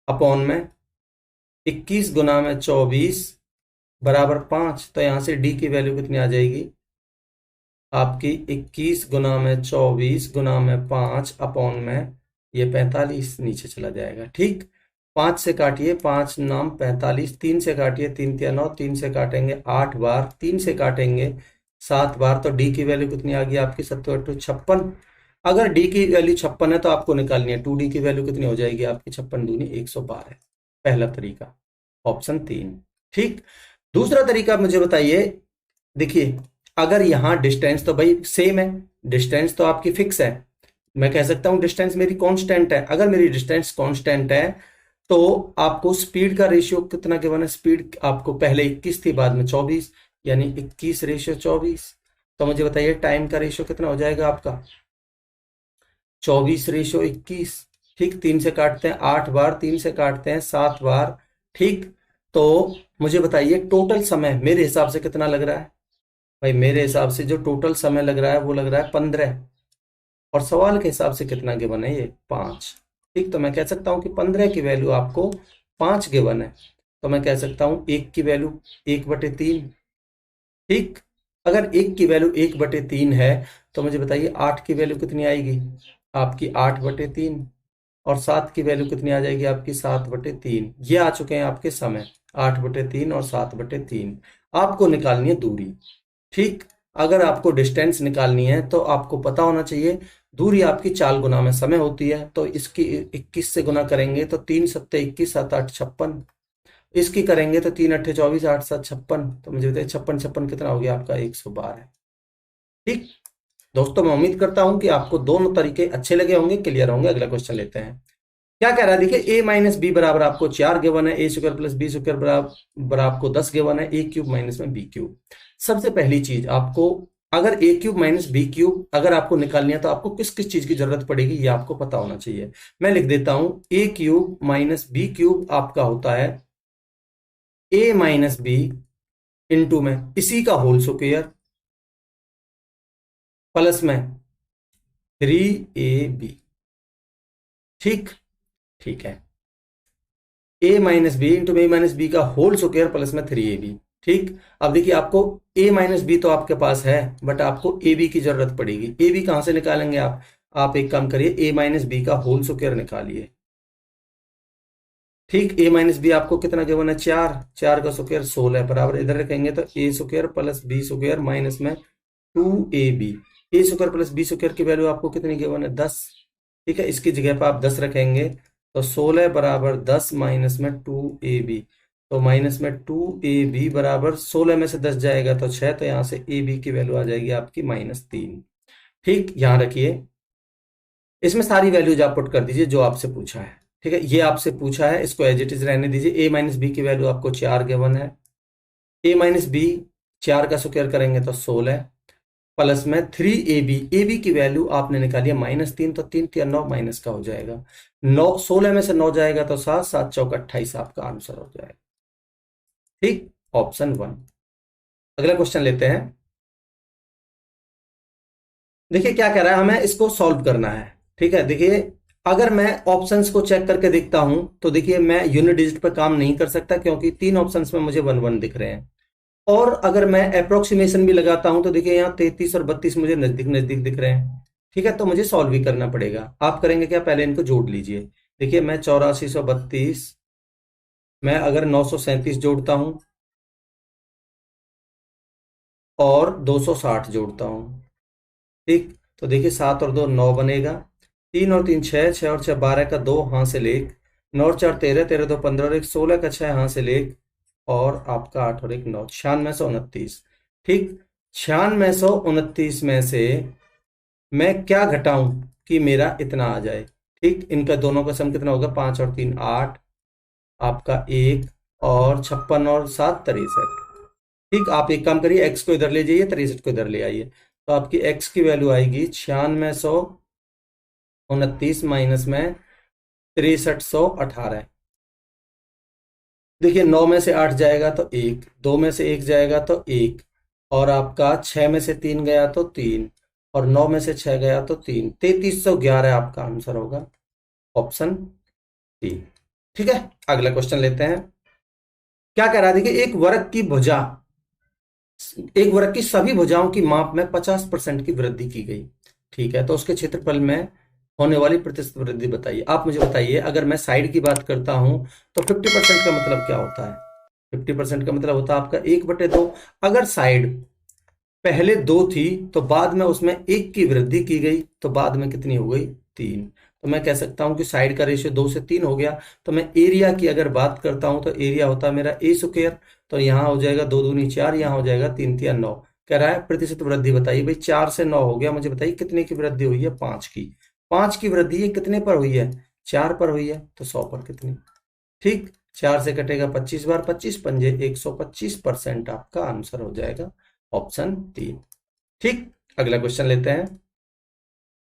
अपॉन में 21 गुना में 24 बराबर 5। तो यहां से डी की वैल्यू कितनी आ जाएगी आपकी 21 गुना में 24 गुना में 5 अपॉन में ये 45 नीचे चला जाएगा। ठीक, 5 से काटिए, 5 नाम 45, 3 से काटिए, 3 तिया 9, 3 से काटेंगे 8 बार, 3 से काटेंगे 7 बार, तो डी की वैल्यू कितनी आ गई आपकी 7 56। अगर डी की वैल्यू 56 है तो आपको निकालनी है 2D की वैल्यू कितनी हो जाएगी आपकी 56 दूनी 112। पहला तरीका ऑप्शन 3। ठीक, दूसरा तरीका मुझे बताइए। देखिए अगर यहाँ डिस्टेंस तो भाई सेम है, डिस्टेंस तो आपकी फिक्स है, मैं कह सकता हूं डिस्टेंस मेरी कांस्टेंट है। अगर मेरी डिस्टेंस कांस्टेंट है तो आपको स्पीड का रेशियो कितना गिवन है, स्पीड आपको पहले 21 थी बाद में 24, यानी 21/24। तो मुझे बताइए टाइम का रेशियो कितना हो जाएगा आपका 24/21। ठीक, 3 से काटते हैं 8 बार, 3 से काटते हैं 7 बार। ठीक, तो मुझे बताइए टोटल समय मेरे हिसाब से कितना लग रहा है भाई, मेरे हिसाब से जो टोटल समय लग रहा है वो लग रहा है 15, और सवाल के हिसाब से कितना गिवन है ये 5। ठीक, तो मैं कह सकता हूं कि 15 की वैल्यू आपको 5 गिवन है, तो मैं कह सकता हूं 1 की वैल्यू 1/3। ठीक, अगर 1 की वैल्यू 1/3 है तो मुझे बताइए 8 की वैल्यू कितनी आएगी आपकी 8/3, और 7 की वैल्यू कितनी आ जाएगी आपकी 7/3। ये आ चुके हैं आपके समय 8/3 और 7/3। आपको निकालनी है दूरी। ठीक, अगर आपको डिस्टेंस निकालनी है तो आपको पता होना चाहिए दूरी आपकी 4 गुना में समय होती है, तो इसकी 21 से गुना करेंगे तो 3 सत्ते 21, 7 8 56। इसकी करेंगे तो 3 अट्ठे 24, 8 7 56। तो मुझे बताइए 56 56 कितना हो गया आपका 112। ठीक दोस्तों, मैं उम्मीद करता हूं कि आपको दोनों तरीके अच्छे लगे होंगे, क्लियर होंगे। अगला क्वेश्चन लेते हैं। क्या कह रहा है देखिए, a माइनस बी बराबर आपको 4 गिवन है, a² प्लस b² बराबर आपको 10 गिवन है, a³ माइनस में b³। सबसे पहली चीज आपको, अगर a³ माइनस b³ अगर आपको निकालनी है तो आपको किस किस चीज की जरूरत पड़ेगी ये आपको पता होना चाहिए। मैं लिख देता हूं a³ माइनस b³ आपका होता है a माइनस बी इंटू में इसी का होल स्क्वायर प्लस में 3ab। ठीक, ठीक है, a minus B into A minus B का होल स्क्वायर प्लस में 3ab। ठीक, अब देखिए आपको a माइनस बी तो आपके पास है, बट आपको ए बी की जरूरत पड़ेगी। ए बी कहां से निकालेंगे आप एक काम करिए, a माइनस बी का होल स्क्वायर निकालिए। ठीक, a माइनस बी आपको कितना गिवन है 4, 4 का स्क्वायर 16 बराबर, इधर रखेंगे तो a² प्लस b² माइनस में 2ab। a² प्लस b² की वैल्यू आपको कितनी गिवन है 10। ठीक है, इसकी जगह पर आप 10 रखेंगे तो 16 बराबर 10 माइनस में 2ab। तो माइनस में 2ab बराबर 16 में से 10 जाएगा तो 6, तो यहां से ab की वैल्यू आ जाएगी आपकी -3। ठीक, यहां रखिए, इसमें सारी वैल्यूज आप पुट कर दीजिए जो आपसे पूछा है। ठीक है, ये आपसे पूछा है, इसको एज इट इज रहने दीजिए। a माइनस बी की वैल्यू आपको 4 गिवन है, a माइनस बी 4 का स्क्वायर करेंगे तो 16 प्लस में 3ab। ab की वैल्यू आपने निकाली है -3, तो 3 3 9 माइनस का हो जाएगा 9, 16 में से 9 जाएगा तो 7, 7 चौक 28 आपका आंसर हो जाएगा। ठीक, ऑप्शन 1। अगला क्वेश्चन लेते हैं। देखिए क्या कह रहा है, हमें इसको सॉल्व करना है। ठीक है, देखिए अगर मैं ऑप्शंस को चेक करके देखता हूं तो देखिए मैं यूनिट डिजिट पर काम नहीं कर सकता क्योंकि 3 ऑप्शंस में मुझे 1 1 दिख रहे हैं। और अगर मैं अप्रोक्सीमेशन भी लगाता हूं तो देखिए यहाँ 33 और 32 मुझे नजदीक नजदीक दिख रहे हैं। ठीक है, तो मुझे सॉल्व भी करना पड़ेगा। आप करेंगे क्या, पहले इनको जोड़ लीजिए। देखिए मैं 8432 मैं अगर 937 जोड़ता हूं और 260 जोड़ता हूं, ठीक, तो देखिए 7 और 2 9 बनेगा, 3 और 3 6, 6 और 6 12 का 2 हासिल 1, 9 और 4 13, 13 2 15 और 1 16 का 6 हासिल 1, और आपका 8 और 1 9, 9629। ठीक, 9629 में से मैं क्या घटाऊं कि मेरा इतना आ जाए। ठीक, इनका दोनों का सम कितना होगा, 5 और 3 8, आपका 1, और 56 और 7 63। ठीक, आप एक काम करिए, x को इधर ले जाइए, 63 को इधर ले आइए, तो आपकी x की वैल्यू आएगी 9629 माइनस में 6318। देखिए 9 में से 8 जाएगा तो 1, 2 में से 1 जाएगा तो 1, और आपका 6 में से 3 गया तो 3, और 9 में से 6 गया तो 3, 3311 आपका आंसर होगा, ऑप्शन डी। ठीक है, अगला क्वेश्चन लेते हैं। क्या कह रहा है, देखिए एक वर्ग की सभी भुजाओं की माप में 50% की वृद्धि की गई। ठीक है, तो उसके क्षेत्रफल में होने वाली प्रतिशत वृद्धि बताइए। आप मुझे बताइए, अगर मैं साइड की बात करता हूं तो 50% का मतलब क्या होता है? 50% का मतलब होता है आपका 1/2। अगर साइड पहले 2 थी तो बाद में उसमें 1 की वृद्धि की गई, तो बाद में कितनी हो गई? 3। तो मैं कह सकता हूं कि साइड का रेशियो 2 से 3 हो गया। तो मैं एरिया की अगर बात करता हूं तो एरिया होता है मेरा ए स्क्वायर। तो यहाँ हो जाएगा 2 दूनी 4, यहाँ हो जाएगा 3 तिया 9। कह रहा है प्रतिशत वृद्धि बताइए। भाई 4 से 9 हो गया, मुझे बताइए कितने की वृद्धि हुई है? 5 की। 5 की वृद्धि ये कितने पर हुई है? 4 पर हुई है, तो 100 पर कितनी? ठीक, 4 से कटेगा 25 बार, 25 पंजे 125% आपका आंसर हो जाएगा, ऑप्शन 3। ठीक, अगला क्वेश्चन लेते हैं।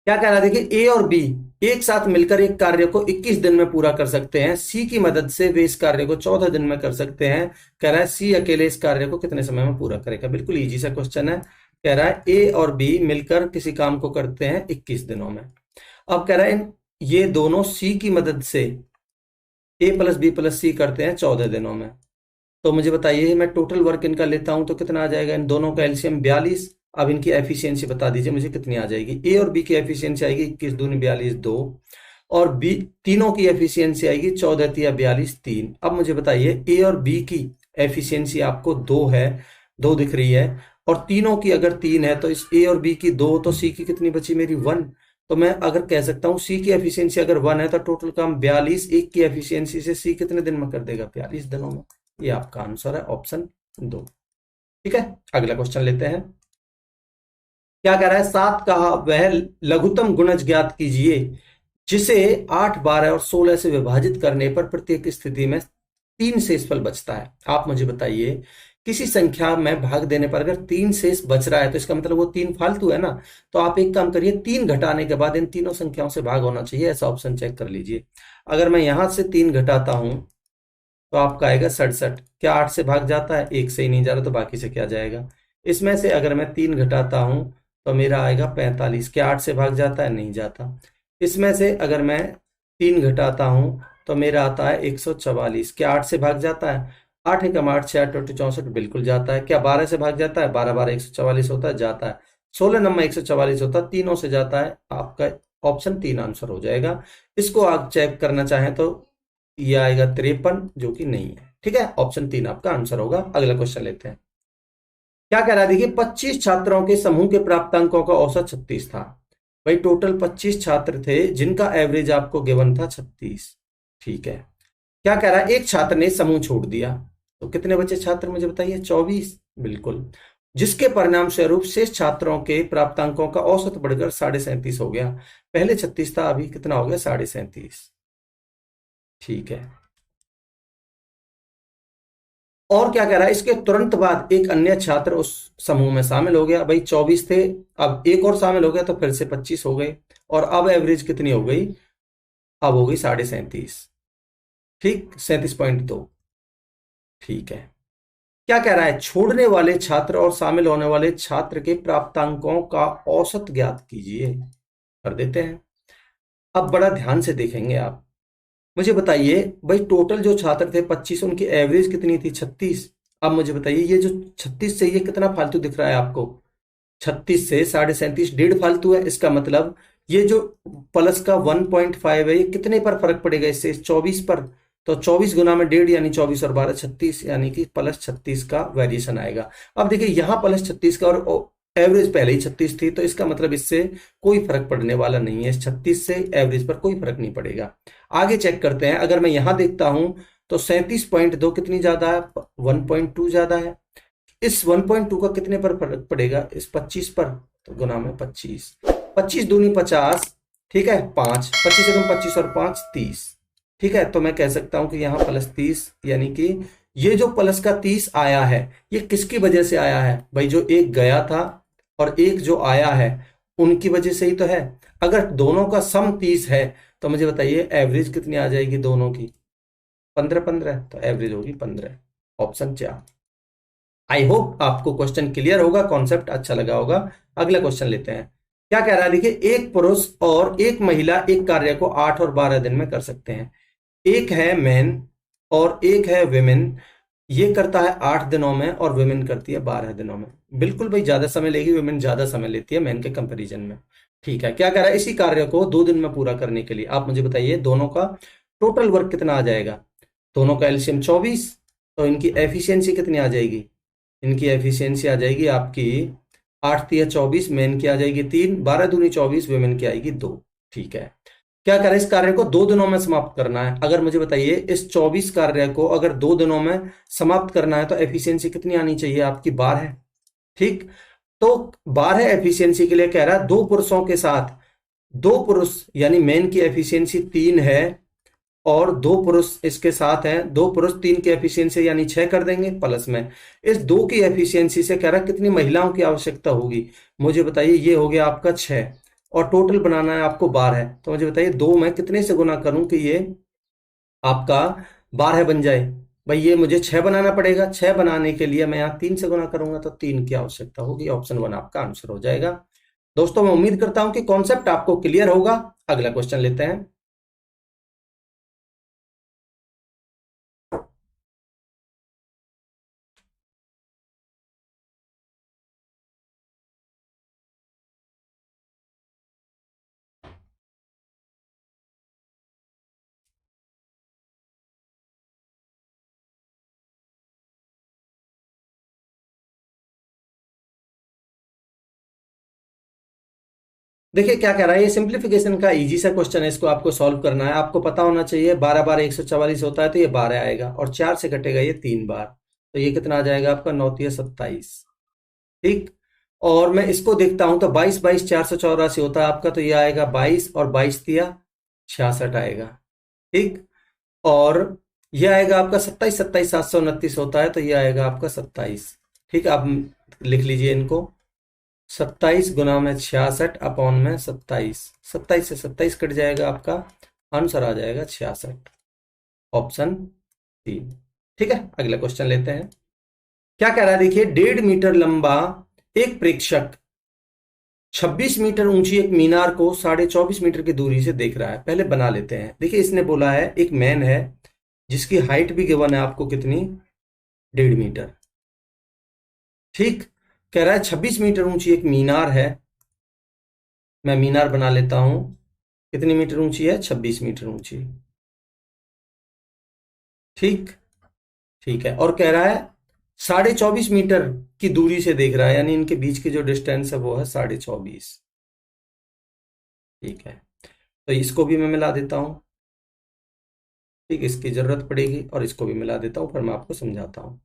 क्या कह रहा है, देखिए ए और बी एक साथ मिलकर एक कार्य को 21 दिन में पूरा कर सकते हैं। सी की मदद से वे इस कार्य को 14 दिन में कर सकते हैं। कह रहा है सी अकेले इस कार्य को कितने समय में पूरा करेगा? बिल्कुल इजी सा क्वेश्चन है। कह रहा है ए और बी मिलकर किसी काम को करते हैं 21 दिनों में। अब कह रहा है ये दोनों सी की मदद से ए प्लस बी प्लस सी करते हैं 14 दिनों में। तो मुझे बताइए, मैं टोटल वर्क इनका लेता हूं तो कितना आ जाएगा? इन दोनों का एलसीएम 42। अब इनकी एफिशिएंसी बता दीजिए मुझे कितनी आ जाएगी? ए और बी की एफिशिएंसी आएगी 21 दूनी 42 2, और बी तीनों की एफिशिएंसी आएगी 14 तिया 42 3। अब मुझे बताइए ए और बी की एफिशिएंसी आपको 2 है, 2 दिख रही है, और तीनों की अगर 3 है तो इस ए और बी की 2, तो सी की कितनी बची मेरी? 1। तो मैं अगर कह सकता हूं सी की एफिशिएंसी अगर 1 है तो टोटल काम 42, एक की एफिशिएंसी से सी कितने दिन में कर देगा? 42 दिनों में। ये आपका आंसर है, ऑप्शन 2। ठीक है, अगला क्वेश्चन लेते हैं। क्या कह रहा है, 7 का वह लघुत्तम गुणज ज्ञात कीजिए जिसे 8, 12 और 16 से विभाजित करने पर प्रत्येक स्थिति में 3 शेषफल बचता है। आप मुझे बताइए, किसी संख्या में भाग देने पर अगर 3 शेष बच रहा है तो इसका मतलब वो 3 फालतू है ना। तो आप एक काम करिए, 3 घटाने के बाद इन तीनों संख्याओं से भाग होना चाहिए, ऐसा ऑप्शन चेक कर लीजिए। अगर मैं यहां से 3 घटाता हूं तो आपका आएगा 67। क्या 8 से भाग जाता है? 1 से ही नहीं जा रहा, तो बाकी से क्या जाएगा? इसमें से अगर मैं 3 घटाता हूं तो मेरा आएगा 45। क्या 8 से भाग जाता है? नहीं जाता। इसमें से अगर मैं 3 घटाता हूं तो मेरा आता है 144। क्या 8 से भाग जाता है? 8 एकम 8 6 8 64, बिल्कुल जाता है। क्या 12 से भाग जाता है? 12 12 144 होता है, जाता है। 16 नंबर 144 होता है, तीनों से जाता है। आपका ऑप्शन 3 आंसर हो जाएगा। इसको आप चेक करना चाहें तो ये आएगा 53, जो कि नहीं है। ठीक है, ऑप्शन 3 आपका आंसर होगा। अगला क्वेश्चन लेते हैं। क्या कह रहा है, देखिए 25 छात्रों के समूह के प्राप्तांकों का औसत 36 था। भाई टोटल 25 छात्र थे जिनका एवरेज आपको गिवन था 36। ठीक है, क्या कह रहा है, एक छात्र ने समूह छोड़ दिया, तो कितने बचे छात्र मुझे बताइए? 24, बिल्कुल। जिसके परिणाम स्वरूप शेष छात्रों के प्राप्तांकों का औसत बढ़कर 37.5 हो गया। पहले 36 था, अभी कितना हो गया? 37.5। ठीक है, और क्या कह रहा है, इसके तुरंत बाद एक अन्य छात्र उस समूह में शामिल हो गया। भाई 24 थे, अब एक और शामिल हो गया तो फिर से 25 हो गए, और अब एवरेज कितनी हो गई? अब हो गई 37.5। ठीक, 37.2। ठीक है, क्या कह रहा है, छोड़ने वाले छात्र और शामिल होने वाले छात्र के प्राप्तांकों का औसत ज्ञात कीजिए। कर देते हैं। अब बड़ा ध्यान से देखेंगे आप। मुझे बताइए, भाई टोटल जो छात्र थे 25, उनकी एवरेज कितनी थी? 36। अब मुझे बताइए, ये जो 36 से ये कितना फालतू दिख रहा है आपको? 36 से 37.5 डेढ़ फालतू है। इसका मतलब ये जो प्लस का 1.5 है, ये कितने पर फर्क पड़ेगा? इससे 24 पर। तो 24 गुना में डेढ़ यानी 24 और 12 36, यानी कि प्लस 36 का वेरिएशन आएगा। अब देखिए यहाँ प्लस 36 का, और एवरेज पहले ही 36 थी, तो इसका मतलब इससे कोई फर्क पड़ने वाला नहीं है। इस 36 से एवरेज पर कोई फर्क नहीं पड़ेगा। आगे चेक करते हैं। अगर मैं यहां देखता हूं तो 37.2 कितनी ज्यादा है? 1.2 ज्यादा है। इस 1.2 का कितने पर फर्क पड़ेगा? इस 25 पर, तो गुना में 25। 25 दूनी 50, ठीक है, 5, 25 एकम 25 और 5 30। ठीक है, तो मैं कह सकता हूं कि यहाँ प्लस 30, यानी कि ये जो प्लस का 30 आया है, ये किसकी वजह से आया है? भाई जो एक गया था और एक जो आया है, उनकी वजह से ही तो है। अगर दोनों का सम 30 है तो मुझे बताइए एवरेज कितनी आ जाएगी दोनों की? 15 15, तो एवरेज होगी 15, ऑप्शन 4। आई होप आपको क्वेश्चन क्लियर होगा, कॉन्सेप्ट अच्छा लगा होगा। अगला क्वेश्चन लेते हैं। क्या कह रहा है देखिए, एक पुरुष और एक महिला एक कार्य को 8 और 12 दिन में कर सकते हैं। एक है मैन और एक है विमेन, ये करता है 8 दिनों में और विमेन करती है 12 दिनों में। बिल्कुल भाई, ज्यादा समय लेगी, विमेन ज्यादा समय लेती है मैन के कंपैरिजन में। ठीक है, क्या कह रहा है, इसी कार्य को 2 दिन में पूरा करने के लिए आप मुझे बताइए दोनों का टोटल वर्क कितना आ जाएगा। दोनों का एलसीएम 24, तो इनकी एफिशिएंसी कितनी आ जाएगी, इनकी एफिशिएंसी आ जाएगी आपकी 8 तिया 24, मेन की आ जाएगी 3, 12 दूनी 24, वुमेन की आएगी 2। ठीक है, क्या करें, इस कार्य को 2 दिनों में समाप्त करना है। अगर मुझे बताइए इस 24 कार्य को अगर 2 दिनों में समाप्त करना है तो एफिशिएंसी कितनी आनी चाहिए आपकी, 12। ठीक, तो 12 एफिशिएंसी के लिए कह रहा है 2 पुरुषों के साथ 2 पुरुष यानी मेन की एफिशिएंसी 3 है और 2 पुरुष इसके साथ हैं, 2 पुरुष 3 की एफिशिएंसी यानी 6 कर देंगे प्लस में इस 2 की एफिशिएंसी से कह रहा है कितनी महिलाओं की आवश्यकता होगी, मुझे बताइए। ये हो गया आपका 6 और टोटल बनाना है आपको 12, तो मुझे बताइए 2 मैं कितने से गुना करूं कि ये आपका 12 बन जाए। भाई ये मुझे 6 बनाना पड़ेगा, 6 बनाने के लिए मैं यहाँ 3 से गुना करूंगा तो 3 की आवश्यकता होगी। ऑप्शन 1 आपका आंसर हो जाएगा। दोस्तों मैं उम्मीद करता हूं कि कॉन्सेप्ट आपको क्लियर होगा। अगला क्वेश्चन लेते हैं। देखिए क्या कह रहा है, ये सिंप्लीफिकेशन का इजी सा क्वेश्चन है, इसको आपको सॉल्व करना है। आपको पता होना चाहिए 12 बार 144 होता है तो ये 12 आएगा और 4 से कटेगा ये 3 बार, तो ये कितना आ जाएगा आपका 9 तिया 27। ठीक, और मैं इसको देखता हूं तो 22 22 484 होता है आपका, तो ये आएगा 22 और 22 तिया 66 आएगा। ठीक, और ये आएगा आपका 27 27 729 होता है, तो ये आएगा आपका 27। ठीक, आप लिख लीजिए इनको, 27 गुना में 66 अपॉन में 27, 27 से 27 कट जाएगा, आपका आंसर आ जाएगा 66, ऑप्शन 3। ठीक है, अगला क्वेश्चन लेते हैं। क्या कह रहा है देखिए, 1.5 मीटर लंबा एक प्रेक्षक 26 मीटर ऊंची एक मीनार को 24.5 मीटर की दूरी से देख रहा है। पहले बना लेते हैं। देखिए इसने बोला है एक मैन है जिसकी हाइट भी गिवन है आपको कितनी, 1.5 मीटर। ठीक, कह रहा है 26 मीटर ऊंची एक मीनार है, मैं मीनार बना लेता हूं, कितनी मीटर ऊंची है, 26 मीटर ऊंची। ठीक, ठीक है, और कह रहा है 24.5 मीटर की दूरी से देख रहा है, यानी इनके बीच की जो डिस्टेंस है वो है 24.5। ठीक है, तो इसको भी मैं मिला देता हूं। ठीक, इसकी जरूरत पड़ेगी और इसको भी मिला देता हूं, फिर मैं आपको समझाता हूं।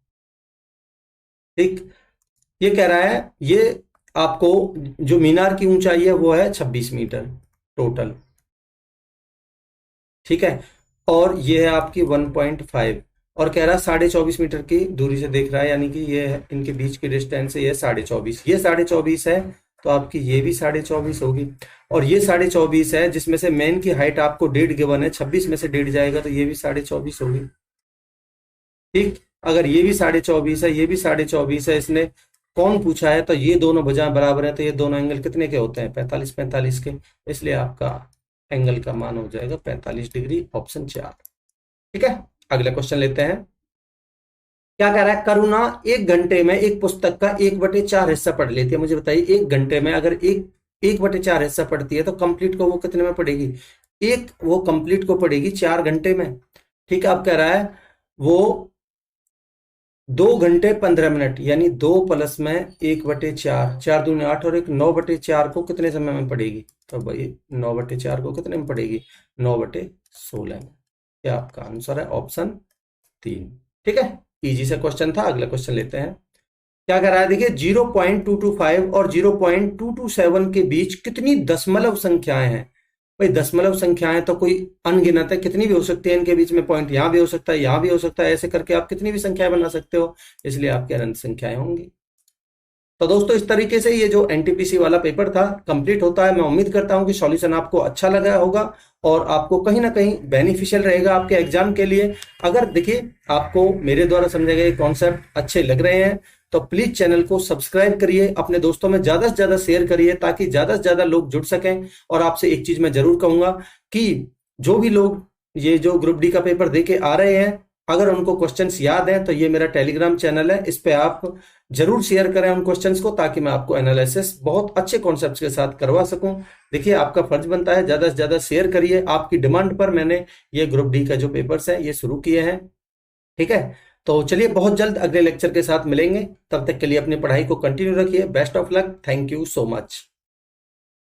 ठीक, ये कह रहा है ये आपको जो मीनार की ऊंचाई है वो है 26 मीटर टोटल। ठीक है, और ये है आपकी 1.5, और कह रहा है 24.5 मीटर की दूरी से देख रहा है, यानी कि ये है इनके बीच की डिस्टेंस है ये 24.5, ये 24.5 है, तो आपकी ये भी 24.5 होगी, और ये 24.5 है जिसमें से मेन की हाइट आपको 1.5 गिवन है, 26 में से 1.5 जाएगा तो ये भी 24.5 होगी। ठीक, अगर ये भी 24.5 है, ये भी 24.5 है, इसने कौन पूछा है, तो ये दोनों भुजाएं बराबर है, तो ये दोनों एंगल कितने के होते हैं, 45 45 के, इसलिए आपका एंगल का मान हो जाएगा 45 डिग्री, ऑप्शन 4। ठीक है, अगला क्वेश्चन लेते हैं। क्या कह रहा है, करुणा 1 घंटे में एक पुस्तक का 1/4 हिस्सा पढ़ लेती है। मुझे बताइए 1 घंटे में अगर 1/4 हिस्सा पढ़ती है तो कंप्लीट को वो कितने में पढ़ेगी, वो कंप्लीट को पढ़ेगी 4 घंटे में। ठीक है, अब कह रहा है वो 2 घंटे 15 मिनट, यानी 2 प्लस में 1/4, 4 दूनी 8 और 1 9/4 को कितने समय में पढ़ेगी, तो भाई 9/4 को कितने में पढ़ेगी, 9/16 में। क्या आपका आंसर है, ऑप्शन 3। ठीक है, इजी सा क्वेश्चन था। अगला क्वेश्चन लेते हैं। क्या कह रहा है देखिए, 0.225 और 0.227 के बीच कितनी दशमलव संख्याएं हैं। भाई दशमलव संख्याएं तो कोई अनगिनत है, कितनी भी हो सकती है, इनके बीच में पॉइंट यहां भी हो सकता है, यहां भी हो सकता है, ऐसे करके आप कितनी भी संख्याएं बना सकते हो, इसलिए आपके अनंत संख्याएं होंगी। तो दोस्तों इस तरीके से ये जो एनटीपीसी वाला पेपर था कंप्लीट होता है। मैं उम्मीद करता हूं कि सॉल्यूशन आपको अच्छा लगा होगा और आपको कहीं ना कहीं बेनिफिशियल रहेगा आपके एग्जाम के लिए। अगर देखिए आपको मेरे द्वारा समझे गए कॉन्सेप्ट अच्छे लग रहे हैं तो प्लीज चैनल को सब्सक्राइब करिए, अपने दोस्तों में ज्यादा से ज्यादा शेयर करिए ताकि ज्यादा से ज्यादा लोग जुड़ सकें। और आपसे एक चीज मैं जरूर कहूंगा कि जो भी लोग ये जो ग्रुप डी का पेपर दे के आ रहे हैं, अगर उनको क्वेश्चंस याद हैं तो ये मेरा टेलीग्राम चैनल है, इस पे आप जरूर शेयर करें उन क्वेश्चंस को, ताकि मैं आपको एनालिसिस बहुत अच्छे कॉन्सेप्ट्स के साथ करवा सकूं। देखिए, आपका फर्ज बनता है ज्यादा से ज्यादा शेयर करिए। आपकी डिमांड पर मैंने ये ग्रुप डी का जो पेपर्स है ये शुरू किए हैं। ठीक है, तो चलिए बहुत जल्द अगले लेक्चर के साथ मिलेंगे। तब तक के लिए अपनी पढ़ाई को कंटिन्यू रखिए। Best of luck. Thank you so much.